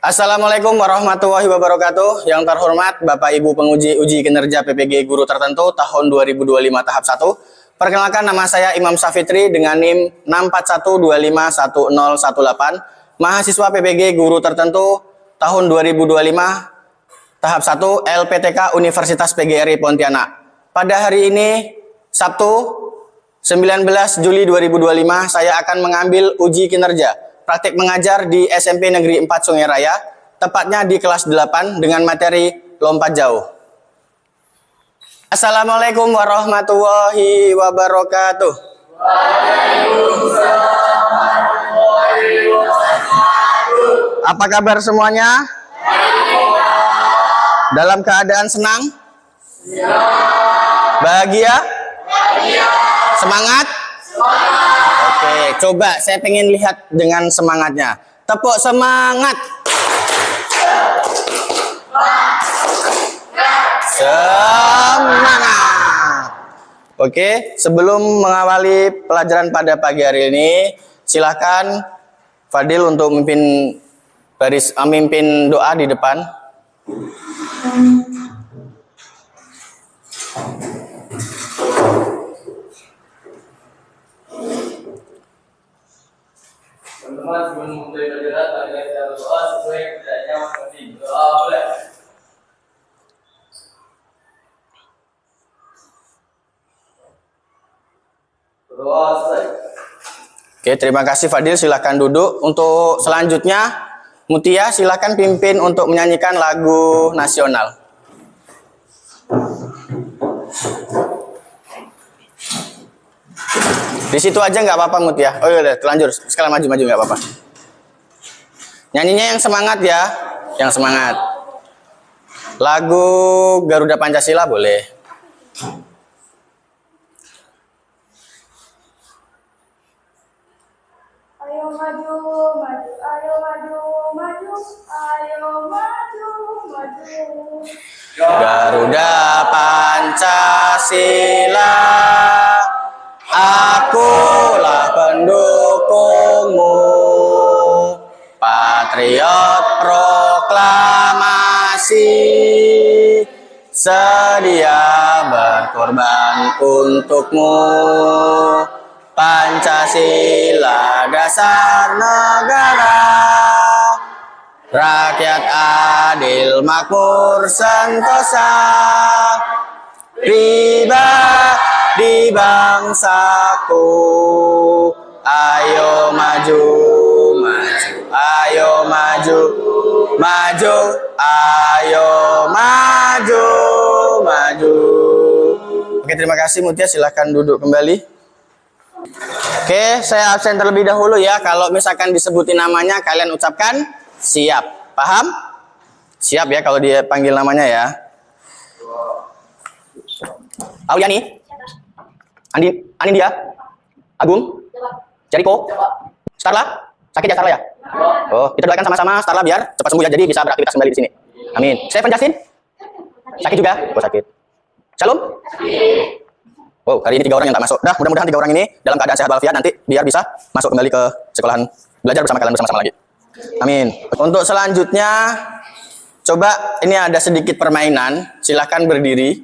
Assalamualaikum warahmatullahi wabarakatuh. Yang terhormat Bapak Ibu penguji uji kinerja PPG Guru Tertentu tahun 2025 tahap 1. Perkenalkan, nama saya Imam Safitri dengan NIM 641251018, mahasiswa PPG Guru Tertentu tahun 2025 tahap 1 LPTK Universitas PGRI Pontianak. Pada hari ini Sabtu 19 Juli 2025 saya akan mengambil uji kinerja praktik mengajar di SMP Negeri 4 Sungai Raya, tepatnya di kelas 8 dengan materi lompat jauh. Assalamualaikum warahmatullahi wabarakatuh. Waalaikumsalam warahmatullahi wabarakatuh. Apa kabar semuanya? Dalam keadaan senang? Bahagia? Semangat? Oke, coba saya pengen lihat dengan semangatnya. Tepuk semangat. Semangat. Oke, sebelum mengawali pelajaran pada pagi hari ini, silakan Fadil untuk memimpin doa di depan. Teman-teman, sebelum memulai pelajaran, mari kita berdoa sesuai keadaannya masing-masing. Doa mulai. Berdoa selesai. Oke, terima kasih Fadil. Silakan duduk. Untuk selanjutnya, Mutia silakan pimpin untuk menyanyikan lagu nasional. Di situ aja nggak apa-apa Mutia. Oh iya, terlanjur. Sekalian maju nggak apa-apa. Nyanyinya yang semangat ya, yang semangat. Lagu Garuda Pancasila boleh. Ayo maju, maju, ayo maju, maju, ayo maju, maju. Garuda Pancasila, akulah pendukungmu, patriot proklamasi, sedia berkorban untukmu. Pancasila dasar negara, rakyat adil makmur sentosa, pribadi bangsaku. Ayo maju, maju, ayo maju, maju, ayo maju, maju. Oke, terima kasih Mutia, silahkan duduk kembali. Oke, saya absen terlebih dahulu ya. Kalau misalkan disebutin namanya, kalian ucapkan siap. Paham? Siap ya kalau dia panggil namanya ya. Auliani, Anindya, Agung, Jariko, Starla. Sakit ya Starla ya? Oh, kita doakan sama-sama Starla biar cepat sembuh ya, jadi bisa beraktivitas kembali di sini. Amin. Stephen Justin? Sakit juga? Oh, sakit. Shalom? Wow, hari ini 3 orang yang tak masuk. Dah, mudah-mudahan 3 orang ini dalam keadaan sehat walafiat nanti biar bisa masuk kembali ke sekolahan, belajar bersama kalian bersama-sama lagi. Amin. Untuk selanjutnya, coba ini ada sedikit permainan. Silahkan berdiri.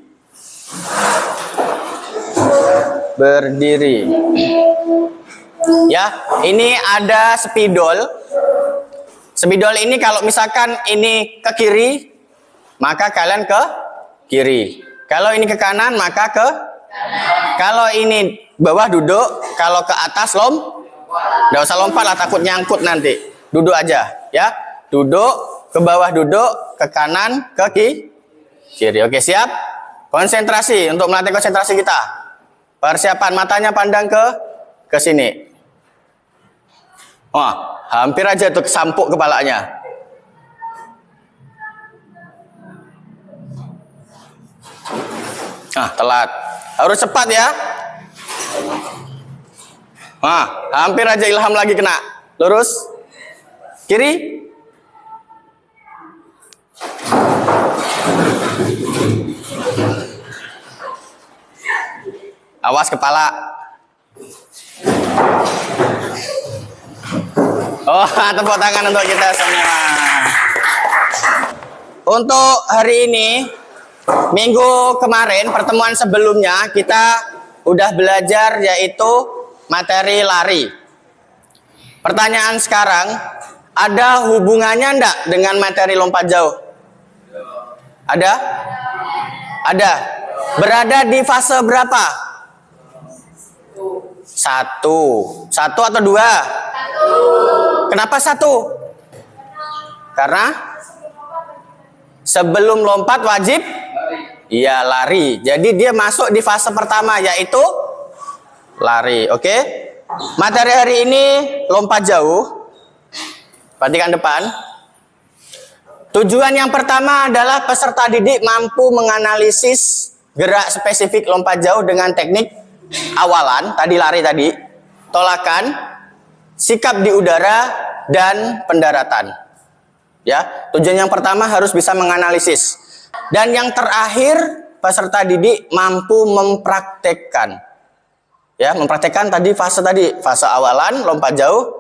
Berdiri. Ya, ini ada spidol. Spidol ini kalau misalkan ini ke kiri, maka kalian ke kiri. Kalau ini ke kanan, maka ke kalau ini bawah duduk, kalau ke atas nggak usah lompat lah, takut nyangkut nanti. Duduk aja, ya. Duduk, ke bawah duduk, ke kanan, ke kiri. Oke, siap? Konsentrasi, untuk melatih konsentrasi kita. Persiapan, matanya pandang ke sini. Wah, hampir aja tuh kesampuk kepalanya. Telat. Harus cepat ya. Wah, hampir aja Ilham lagi kena. Lurus. Kiri. Awas kepala. Oh, tepuk tangan untuk kita semua. Untuk hari ini, minggu kemarin, pertemuan sebelumnya, kita udah belajar yaitu materi lari. Pertanyaan sekarang, ada hubungannya enggak dengan materi lompat jauh? Ada? Ada. Berada di fase berapa? Satu atau dua? Kenapa satu? Karena sebelum lompat wajib iya lari. Jadi dia masuk di fase pertama yaitu lari. Oke? Materi hari ini lompat jauh. Perhatikan depan. Tujuan yang pertama adalah peserta didik mampu menganalisis gerak spesifik lompat jauh dengan teknik awalan, tadi lari tadi, tolakan, sikap di udara, dan pendaratan. Ya, tujuan yang pertama harus bisa menganalisis. Dan yang terakhir, peserta didik mampu mempraktekkan. Ya, mempraktekkan tadi, fase awalan, lompat jauh,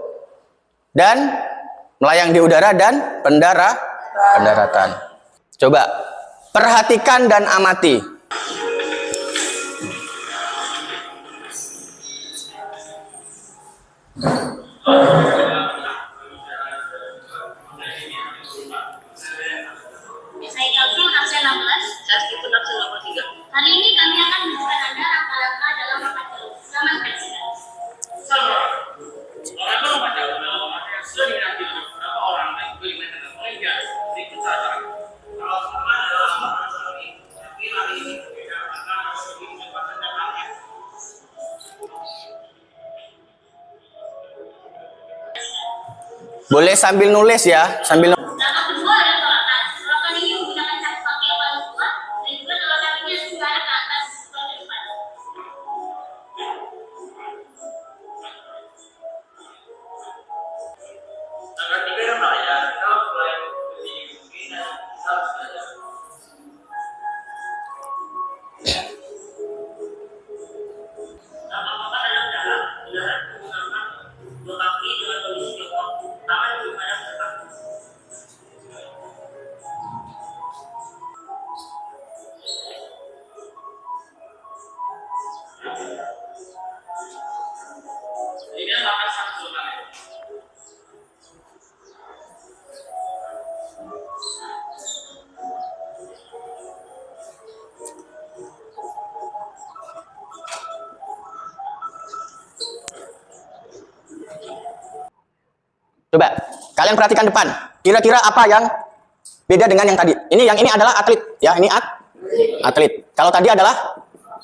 dan melayang di udara, dan pendaratan. Coba, perhatikan dan amati. Hari ini kami akan menunjukkan Anda langkah-langkah dalam lompat jauh. Selamat menyaksikan. Boleh sambil nulis ya, sambil nulis. Langkah kedua adalah tolakan. Tolakan ini menggunakan satu kaki yang paling kuat dan juga tolakan ini harus mengarah ke atas bukan ke depan. Coba, kalian perhatikan depan. Kira-kira apa yang beda dengan yang tadi? Yang ini adalah atlet, ya. Ini atlet. Kalau tadi adalah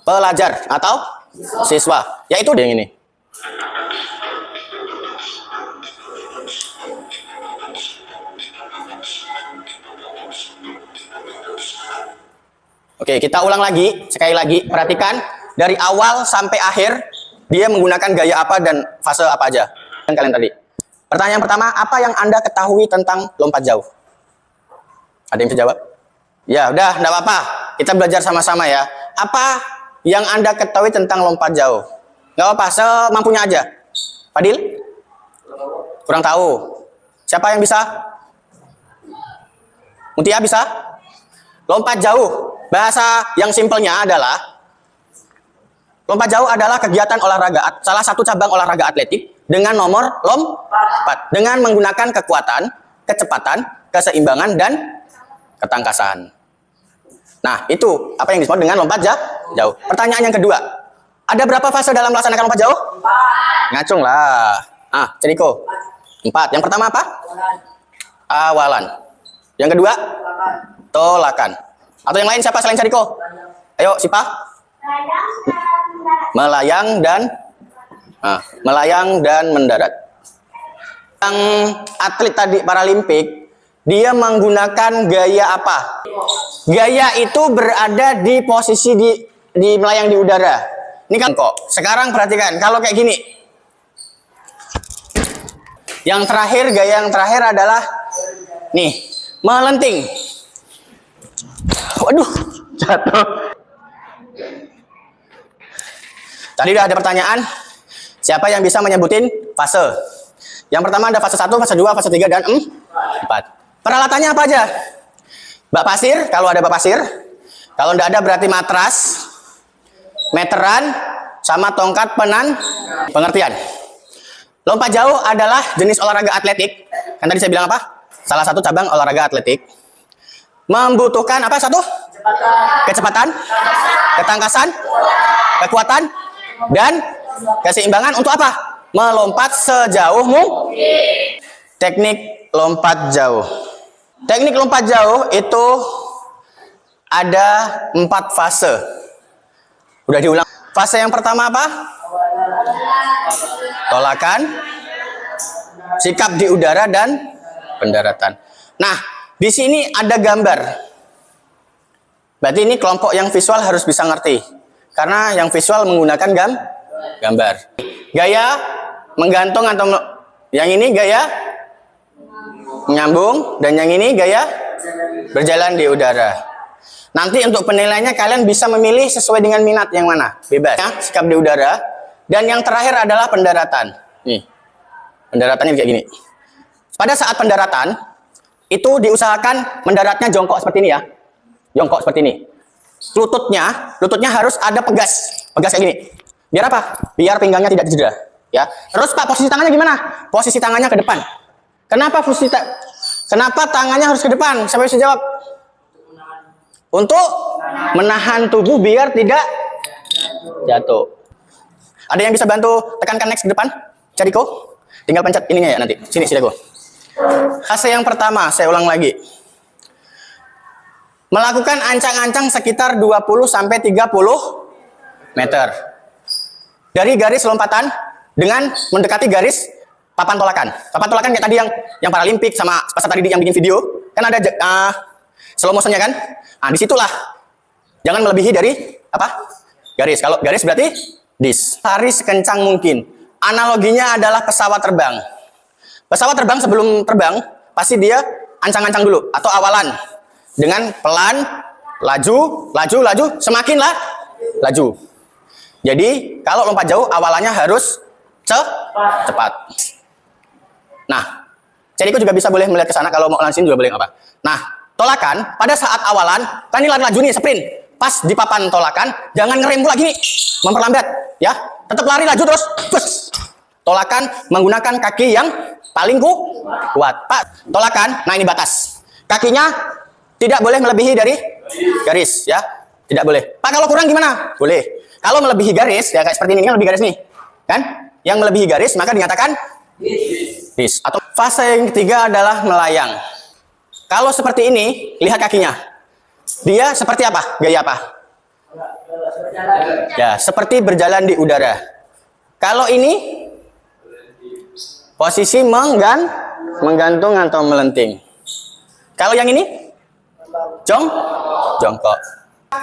pelajar atau siswa, yaitu yang ini. Oke, kita ulang lagi, sekali lagi. Perhatikan dari awal sampai akhir dia menggunakan gaya apa dan fase apa aja. Dan kalian tadi. Pertanyaan pertama, apa yang Anda ketahui tentang lompat jauh? Ada yang bisa jawab? Ya, udah, enggak apa-apa. Kita belajar sama-sama ya. Apa yang Anda ketahui tentang lompat jauh? Enggak apa-apa, semampunya aja. Fadil? Kurang tahu. Siapa yang bisa? Mutia bisa? Lompat jauh. Bahasa yang simpelnya adalah lompat jauh adalah kegiatan olahraga, salah satu cabang olahraga atletik dengan nomor lompat dengan menggunakan kekuatan, kecepatan, keseimbangan, dan ketangkasan. Nah, itu apa yang disebut dengan lompat jauh. Pertanyaan yang kedua, ada berapa fase dalam melaksanakan lompat jauh? 4. Ngacung lah. Ceriko. 4. Yang pertama apa? Awalan. Yang kedua? Tolakan. Atau yang lain siapa selain Ceriko? Ayo, Sipa. Melayang dan mendarat. Yang atlet tadi Paralimpik, dia menggunakan gaya apa? Gaya itu berada di posisi di melayang di udara. Ini kan kok. Sekarang perhatikan, kalau kayak gini. Yang terakhir, gaya yang terakhir adalah nih, melenting. Waduh, jatuh. Tadi udah ada pertanyaan, siapa yang bisa menyebutin fase? Yang pertama ada fase 1, fase 2, fase 3, dan 4. Peralatannya apa aja? Bak pasir, kalau ada bak pasir. Kalau tidak ada berarti matras, meteran, sama tongkat pengertian. Lompat jauh adalah jenis olahraga atletik. Kan tadi saya bilang apa? Salah satu cabang olahraga atletik. Membutuhkan apa satu? Kecepatan, ketangkasan, kekuatan, dan keseimbangan untuk apa? Melompat sejauh mungkin. Teknik lompat jauh. Teknik lompat jauh itu ada 4 fase. Udah diulang. Fase yang pertama apa? Tolakan, sikap di udara, dan pendaratan. Nah, di sini ada gambar. Berarti ini kelompok yang visual harus bisa ngerti. Karena yang visual menggunakan gambar. Gaya menggantung atau yang ini gaya menyambung, dan yang ini gaya berjalan di udara. Nanti untuk penilaiannya kalian bisa memilih sesuai dengan minat yang mana, bebas. Ya, sikap di udara, dan yang terakhir adalah pendaratan. Nih, pendaratannya kayak gini. Pada saat pendaratan itu diusahakan mendaratnya jongkok seperti ini ya, jongkok seperti ini. Lututnya harus ada pegas kayak gini. Biar apa? Biar pinggangnya tidak cedera. Ya. Terus Pak, posisi tangannya gimana? Posisi tangannya ke depan. Kenapa Kenapa tangannya harus ke depan? Siapa bisa jawab? Untuk menahan tubuh biar tidak jatuh. Ada yang bisa bantu tekankan next ke depan? Cariko? Tinggal pencet ininya ya nanti. Sini, Aku. Fase yang pertama, saya ulang lagi. Melakukan ancang-ancang sekitar 20-30 meter. Dari garis lompatan dengan mendekati garis papan tolakan. Papan tolakan kayak tadi yang Paralimpik sama pasar tadi yang bikin video, kan ada slow motionnya kan? Nah, disitulah jangan melebihi dari apa? Garis. Kalau garis berarti dis. Lari sekencang mungkin. Analoginya adalah pesawat terbang. Pesawat terbang sebelum terbang pasti dia ancang-ancang dulu atau awalan dengan pelan, laju, semakin laju. Jadi kalau lompat jauh awalannya harus cepat. Nah, Ceriko juga bisa boleh melihat ke sana, kalau mau langsung juga boleh apa. Nah, tolakan pada saat awalan, kan ini lari laju nih, sprint. Pas di papan tolakan, jangan ngerem pula gini, memperlambat, ya. Tetap lari laju terus, push. Tolakan menggunakan kaki yang paling kuat. Pak, tolakan, nah ini batas. Kakinya tidak boleh melebihi dari garis, ya. Tidak boleh. Pak, kalau kurang gimana? Boleh. Kalau melebihi garis, ya kayak seperti ini kan lebih garis nih. Kan? Yang melebihi garis, maka dinyatakan dis. Atau fase yang ketiga adalah melayang. Kalau seperti ini, lihat kakinya. Dia seperti apa? Gaya apa? Ya, seperti berjalan di udara. Kalau ini, posisi menggantung atau melenting. Kalau yang ini, jongkok.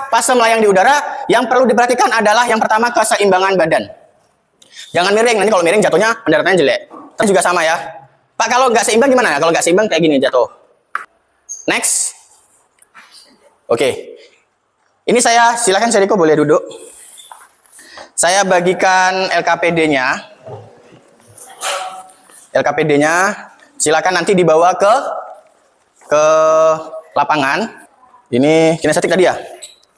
Fase melayang di udara, yang perlu diperhatikan adalah yang pertama keseimbangan badan. Jangan miring, nanti kalau miring jatuhnya pendaratannya jelek. Terus juga sama ya. Pak, kalau nggak seimbang gimana? Kalau nggak seimbang kayak gini jatuh. Next. Oke. Ini saya, silakan Seriko boleh duduk. Saya bagikan LKPD-nya. LKPD-nya silakan nanti dibawa ke lapangan. Ini kinestetik tadi ya?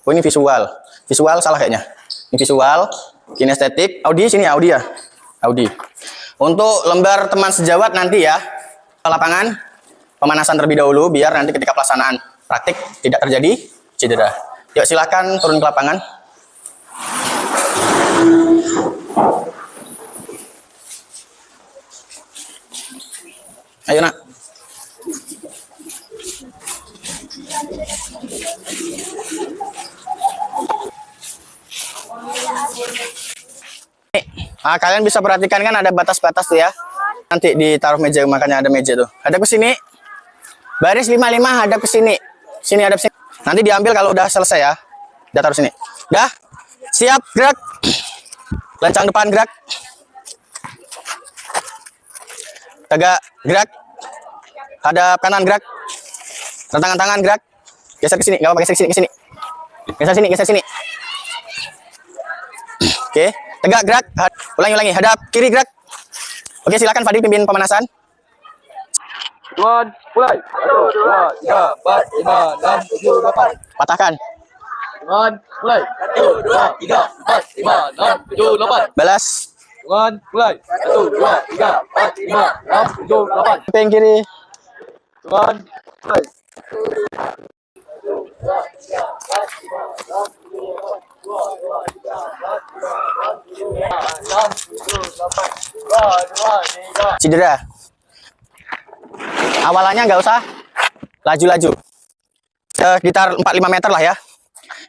Oh, ini visual. Visual salah kayaknya. Ini visual, kinestetik, Audi sini Audi ya. Audi. Untuk lembar teman sejawat nanti ya, ke lapangan pemanasan terlebih dahulu biar nanti ketika pelaksanaan praktik tidak terjadi cedera. Yuk silakan turun ke lapangan. Ayo nak. Nah, kalian bisa perhatikan kan ada batas-batas tuh ya. Nanti ditaruh meja, makanya ada meja tuh. Hadap ke sini. Baris 55 hadap ke sini. Sini hadap sini. Nanti diambil kalau udah selesai ya. Udah taruh sini. Udah? Siap, gerak. Lancang depan, gerak. Tegak, gerak. Hadap kanan, gerak. Rentangan tangan, gerak. Geser ke sini, enggak apa-apa, geser ke sini, Geser sini, geser sini. Oke. Tegak, gerak, ulangi, hadap kiri, gerak. Oke, silakan Fadil pimpin pemanasan. Hitungan mulai. 1, 2, 3, 4, 5, 6, 7, 8. Patahkan. Hitungan mulai. 1, 2, 3, 4, 5, 6, 7, 8. Balas. Hitungan mulai. 1, 2, 3, 4, 5, 6, 7, 8. Samping kiri. Hitungan mulai. Cedera. Awalannya nggak usah laju-laju. Sekitar 4-5 meter lah ya.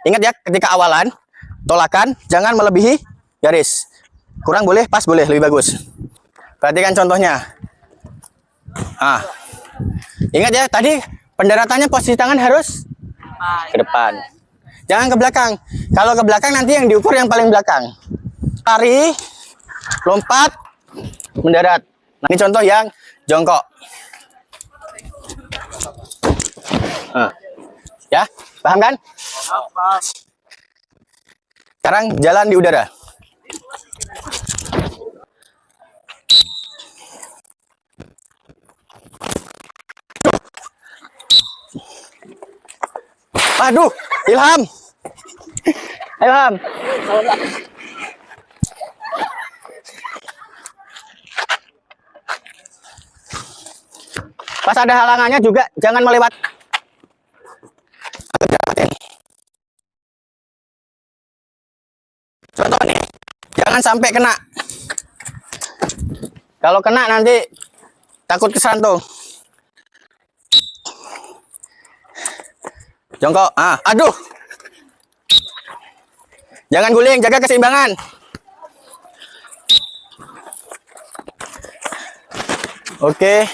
Ingat ya, ketika awalan, tolakan jangan melebihi garis. Kurang boleh, pas boleh, lebih bagus. Perhatikan contohnya. Ah. Ingat ya, tadi pendaratannya posisi tangan harus ke depan. Jangan ke belakang. Kalau ke belakang nanti yang diukur yang paling belakang. Lari, lompat, mendarat. Nah, ini contoh yang jongkok. Nah. Ya, paham kan? Sekarang jalan di udara. Aduh, Ilham. Ilham. Pas ada halangannya juga jangan melewat. Contoh nih, jangan sampai kena. Kalau kena nanti takut kesantung. Jongkok. Ah, aduh. Jangan guling, jaga keseimbangan. Oke.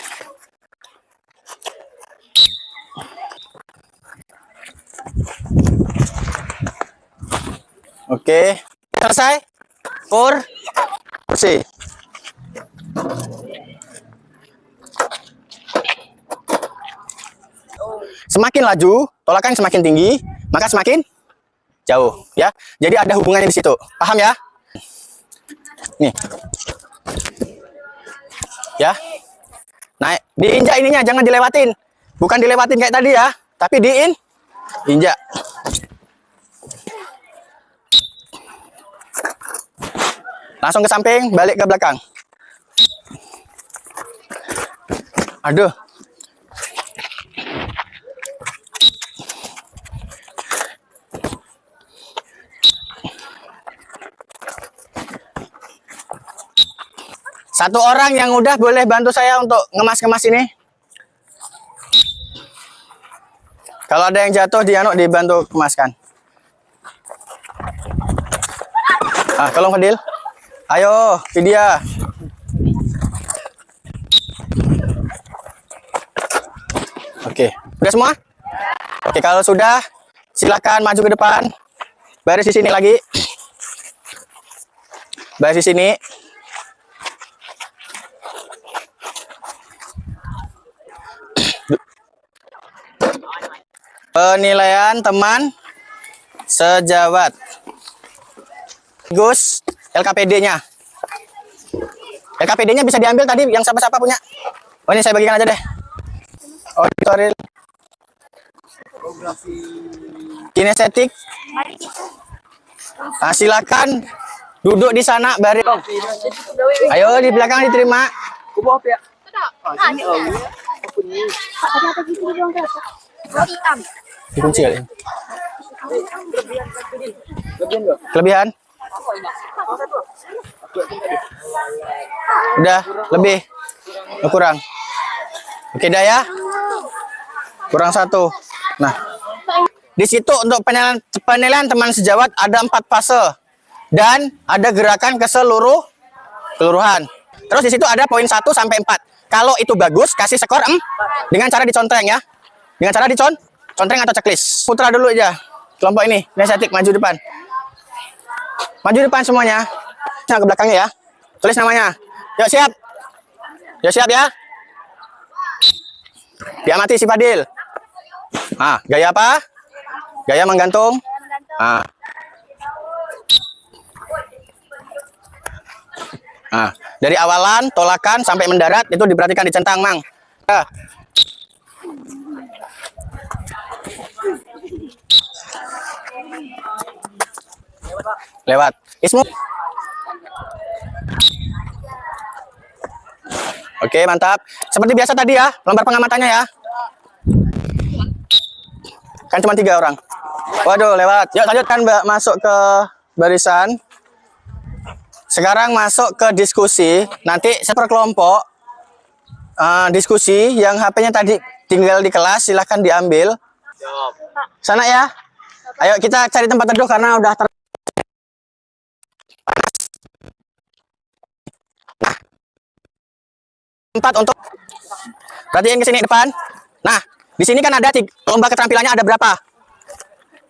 Oke. Selesai. Kursi. Semakin laju, tolakan semakin tinggi, maka semakin jauh, ya. Jadi ada hubungannya di situ. Paham ya? Nih. Ya. Naik, diinjak ininya, jangan dilewatin. Bukan dilewatin kayak tadi ya, tapi injak. Langsung ke samping, balik ke belakang. Aduh. Satu orang yang udah boleh bantu saya untuk ngemas-ngemas ini. Kalau ada yang jatuh, dibantu kemaskan. Ah, tolong Fadil. Ayo, Vidya. Oke, udah semua? Oke, kalau sudah, silakan maju ke depan. Baris di sini lagi. Baris di sini. Penilaian teman sejawat. Gus, LKPD-nya. LKPD-nya bisa diambil tadi yang siapa-siapa punya. Oh, ini saya bagikan aja deh. Auditoril. Kinestetik. Nah, silakan duduk di sana baris. Ayo di belakang diterima. Dikunci kali. Kelebihan? Udah, lebih. Kurang. Oke dah ya. Kurang 1. Nah, di situ untuk penilaian teman sejawat ada 4 fase dan ada gerakan keseluruhan. Terus di situ ada poin 1 sampai 4. Kalau itu bagus, kasih skor dengan cara dicontreng ya. Dengan cara contreng atau checklist. Putra dulu aja. Kelompok ini, kinestetik maju depan. Maju depan semuanya. Nah, ke belakangnya ya. Tulis namanya. Yuk siap. Yuk siap ya. Diamati si Fadil. Ah, gaya apa? Gaya menggantung. Ah. Nah, dari awalan, tolakan, sampai mendarat, itu diperhatikan dicentang, Mang. Nah, Lewat. Ismu. Oke, mantap. Seperti biasa tadi ya, lembar pengamatannya ya. Kan cuma 3 orang. Waduh, lewat. Yuk lanjutkan Mbak, masuk ke barisan. Sekarang masuk ke diskusi. Nanti per kelompok diskusi yang HP-nya tadi tinggal di kelas, silahkan diambil. Sana ya. Ayo kita cari tempat teduh karena udah tempat untuk perhatiin ke sini depan. Nah, di sini kan ada lomba keterampilannya ada berapa?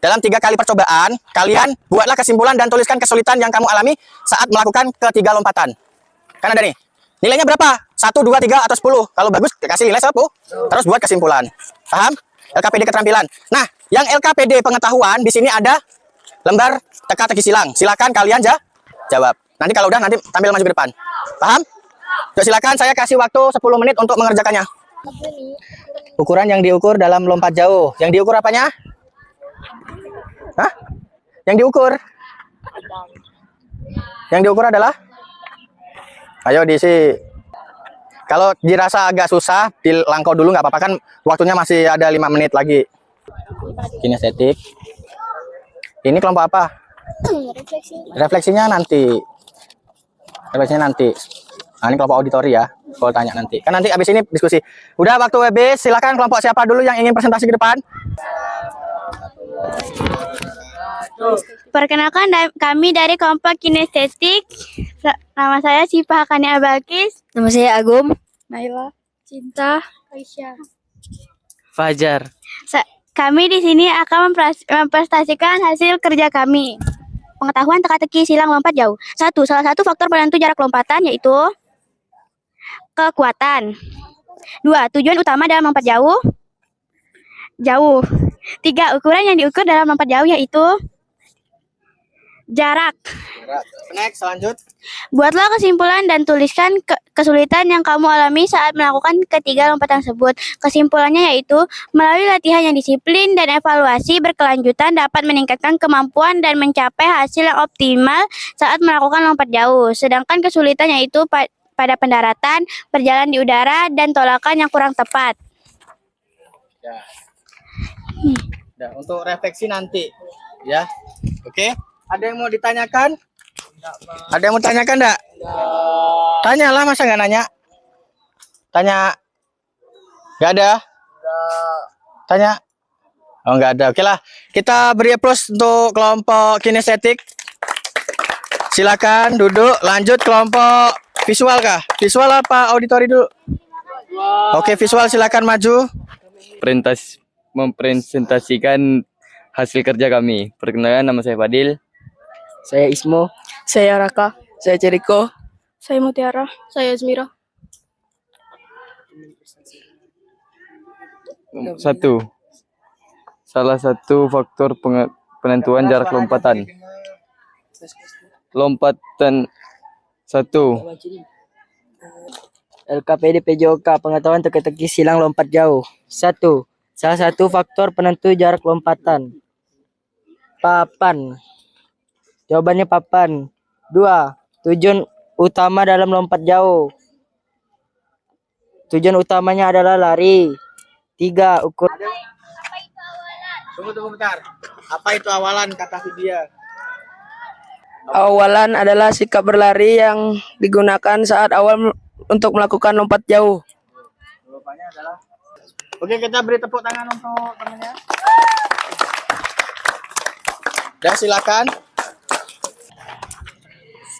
Dalam 3 kali percobaan, kalian buatlah kesimpulan dan tuliskan kesulitan yang kamu alami saat melakukan ketiga lompatan. Kan ada nih. Nilainya berapa? 1, 2, 3, atau 10. Kalau bagus, kasih nilai 10. Terus buat kesimpulan. Paham? LKPD keterampilan. Nah, yang LKPD pengetahuan, di sini ada lembar teka-teki silang. Silakan kalian jawab. Nanti kalau udah, nanti tampil maju ke depan. Paham? Yuk, silakan, saya kasih waktu 10 menit untuk mengerjakannya. Ukuran yang diukur dalam lompat jauh. Yang diukur apanya? Hah? Yang diukur? Yang diukur adalah? Ayo diisi. Kalau dirasa agak susah, dilangkau dulu nggak apa-apa, kan waktunya masih ada 5 menit lagi. Kinestetik. Ini kelompok apa? Refleksinya nanti. Refleksinya nanti. Nah, ini kelompok auditori ya. Kalau tanya nanti. Kan nanti abis ini diskusi. Udah waktu habis, silakan kelompok siapa dulu yang ingin presentasi ke depan? Perkenalkan, kami dari kelompok kinestetik. Nama saya Syifa Hakani Abakis. Nama saya Agum. Naila, Cinta, Aisyah. Fajar. Kami di sini akan mempresentasikan hasil kerja kami. Pengetahuan teka-teki silang lompat jauh. Salah satu faktor penentu jarak lompatan yaitu kekuatan. 2, tujuan utama dalam lompat jauh. 3, ukuran yang diukur dalam lompat jauh yaitu jarak. Next, lanjut. Buatlah kesimpulan dan tuliskan kesulitan yang kamu alami saat melakukan ketiga lompatan tersebut. Kesimpulannya yaitu, melalui latihan yang disiplin dan evaluasi berkelanjutan dapat meningkatkan kemampuan dan mencapai hasil yang optimal saat melakukan lompat jauh. Sedangkan kesulitan yaitu pada pendaratan, berjalan di udara, dan tolakan yang kurang tepat. Ya. Nah, untuk refleksi nanti. Ya. Oke. Ada yang mau ditanyakan? Ada yang mau tanyakan enggak? Tanyalah, masa nggak nanya? Tanya. Nggak ada? Tanya. Oh, nggak ada. Oke lah. Kita beri plus untuk kelompok kinestetik. Silakan duduk. Lanjut kelompok visual kah? Visual apa auditori dulu? Oke, visual silakan maju. Mempresentasikan hasil kerja kami. Perkenalkan, nama saya Fadil. Saya Ismo. Saya Raka. Saya Ceriko. Saya Mutiara. Saya Azmira. 1. Salah satu faktor penentuan jarak lompatan. Lompatan 1. LKPD PJOK, pengetahuan teka-teki silang lompat jauh. 1. Salah satu faktor penentu jarak lompatan. Papan. Jawabannya papan. 2. Tujuan utama dalam lompat jauh. Tujuan utamanya adalah lari. 3. Ukur. Tunggu bentar. Apa itu awalan kata Vidya? Awalan adalah sikap berlari yang digunakan saat awal untuk melakukan lompat jauh. Jawabannya adalah. Oke, kita beri tepuk tangan untuk temannya. Dan silakan.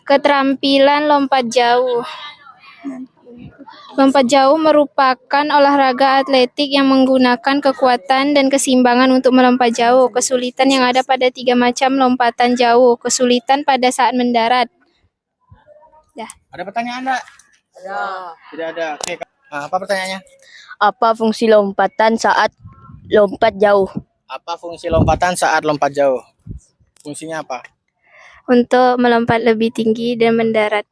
Keterampilan lompat jauh. Lompat jauh merupakan olahraga atletik yang menggunakan kekuatan dan keseimbangan untuk melompat jauh. Kesulitan yang ada pada 3 macam lompatan jauh. Kesulitan pada saat mendarat. Ada pertanyaan enggak? Ada. Tidak ada. Oke. Apa pertanyaannya? Apa fungsi lompatan saat lompat jauh? Apa fungsi lompatan saat lompat jauh? Fungsinya apa? Untuk melompat lebih tinggi dan mendarat.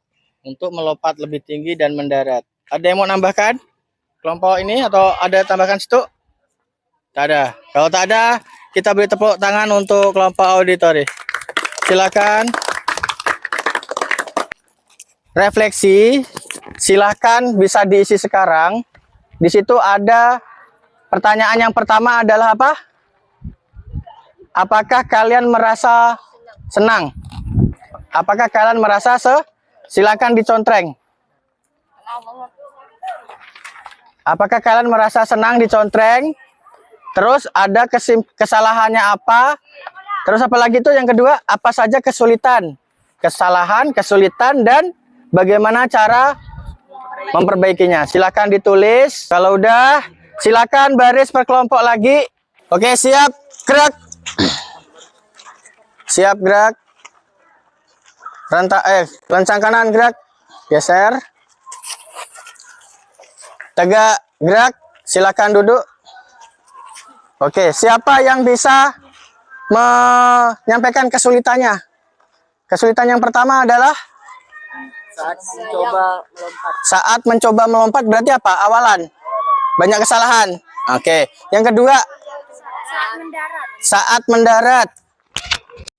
Untuk melompat lebih tinggi dan mendarat. Ada yang mau nambahkan? Kelompok ini atau ada tambahan situ? Tak ada. Kalau tak ada, kita beri tepuk tangan untuk kelompok auditori. Silakan. Refleksi, silakan bisa diisi sekarang. Di situ ada pertanyaan yang pertama adalah apa? Apakah kalian merasa senang? Apakah kalian merasa silakan dicontreng. Apakah kalian merasa senang dicontreng? Terus ada kesalahannya apa? Terus apa lagi tuh yang kedua? Apa saja kesulitan? Kesalahan, kesulitan, dan bagaimana cara memperbaikinya? Silakan ditulis. Kalau udah, silakan baris per kelompok lagi. Oke, siap, gerak. Siap, gerak. Lencang kanan, gerak. Geser. Tegak, gerak. Silakan duduk. Oke, siapa yang bisa menyampaikan kesulitannya? Kesulitan yang pertama adalah saat mencoba melompat berarti apa? Awalan. Banyak kesalahan. Oke. Yang kedua, saat mendarat.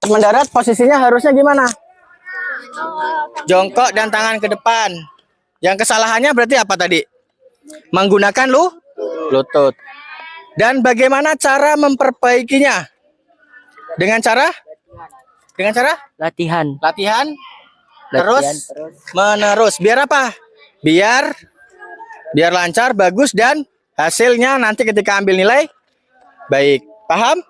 Mendarat posisinya harusnya gimana? Jongkok dan tangan ke depan. Yang kesalahannya berarti apa tadi? Menggunakan lutut. Dan bagaimana cara memperbaikinya? Dengan cara Latihan. Terus menerus. Biar apa? Biar lancar, bagus, dan hasilnya nanti ketika ambil nilai baik. Paham?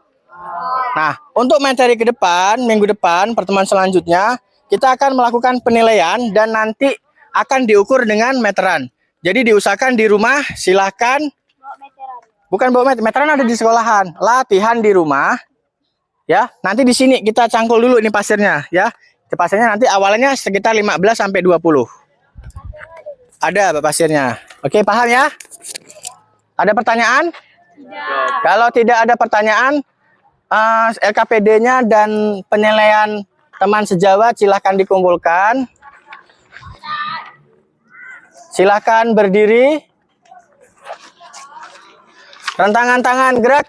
Nah, untuk materi ke depan, minggu depan, pertemuan selanjutnya, kita akan melakukan penilaian dan nanti akan diukur dengan meteran. Jadi diusahakan di rumah, silahkan. Bukan bawa meteran, ada di sekolahan. Latihan di rumah. Ya, nanti di sini kita cangkul dulu ini pasirnya, ya. Pasirnya nanti awalnya sekitar 15 sampai 20. Ada pasirnya. Oke, paham ya? Ada pertanyaan? Tidak. Kalau tidak ada pertanyaan, LKPD-nya dan penilaian teman sejawat silahkan dikumpulkan. Silahkan berdiri. Rentangan tangan gerak.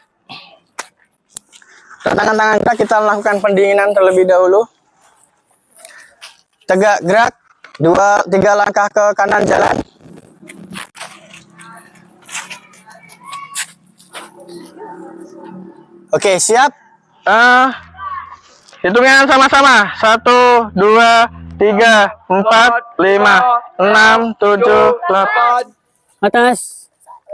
Rentangan tangan gerak, kita melakukan pendinginan terlebih dahulu. Tegak gerak. 2-3 langkah ke kanan jalan. Oke, siap. Hitungan sama-sama. 1, 2, 3, 4, 5, 6, 7, 8. Atas.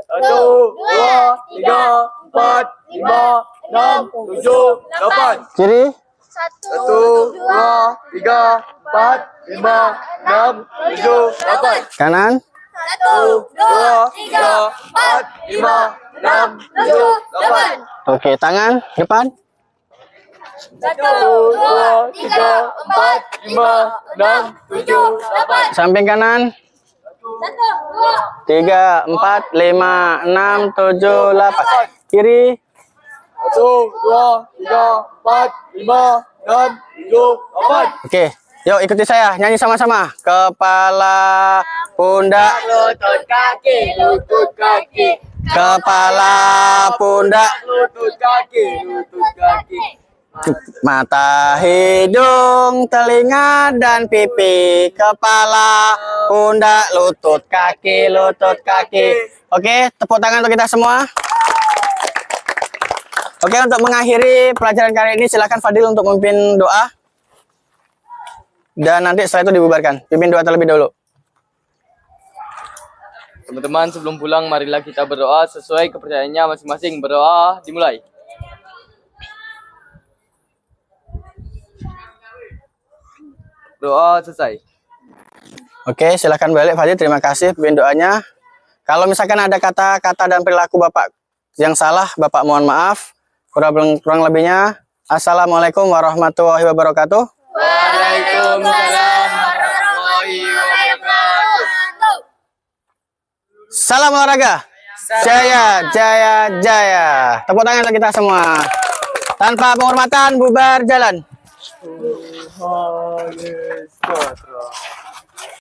1, 2, 3, 4, 5, 6, 7, 8. Kiri. 1, 2, 3, 4, 5, 6, 7, 8. Kanan. 1, 2, 3, 4, 5, 6, 7, 8. Oke, tangan depan. 1, 2, 3, 4, 5, 6, 7, 8. Samping kanan. 3, 4, 5, 6, 7, 8. Kiri. 1, 2, 3, 4, 5, 6, 7, 8. Oke, yuk ikuti saya. Nyanyi sama-sama. Kepala, pundak, Lutut kaki, lutut kaki. kepala, pundak, Lutut kaki, lutut kaki. mata, hidung, telinga, dan pipi. Kepala, pundak, lutut, kaki, lutut, kaki. Oke, tepuk tangan untuk kita semua. Oke, untuk mengakhiri pelajaran kali ini, silakan Fadil untuk memimpin doa. Dan nanti setelah itu dibubarkan. Pimpin doa terlebih dahulu. Teman-teman, sebelum pulang, marilah kita berdoa sesuai kepercayaannya masing-masing. Berdoa, dimulai. Doa selesai. Oke, silakan balik Fadil. Terima kasih pimpin doanya. Kalau misalkan ada kata-kata dan perilaku Bapak yang salah, Bapak mohon maaf. Kurang lebihnya, Assalamualaikum warahmatullahi wabarakatuh. Waalaikumsalam warahmatullahi wabarakatuh. Salam olahraga. Jaya, jaya, jaya. Tepuk tangan untuk kita semua. Tanpa penghormatan, bubar jalan. Tuhan Yesus.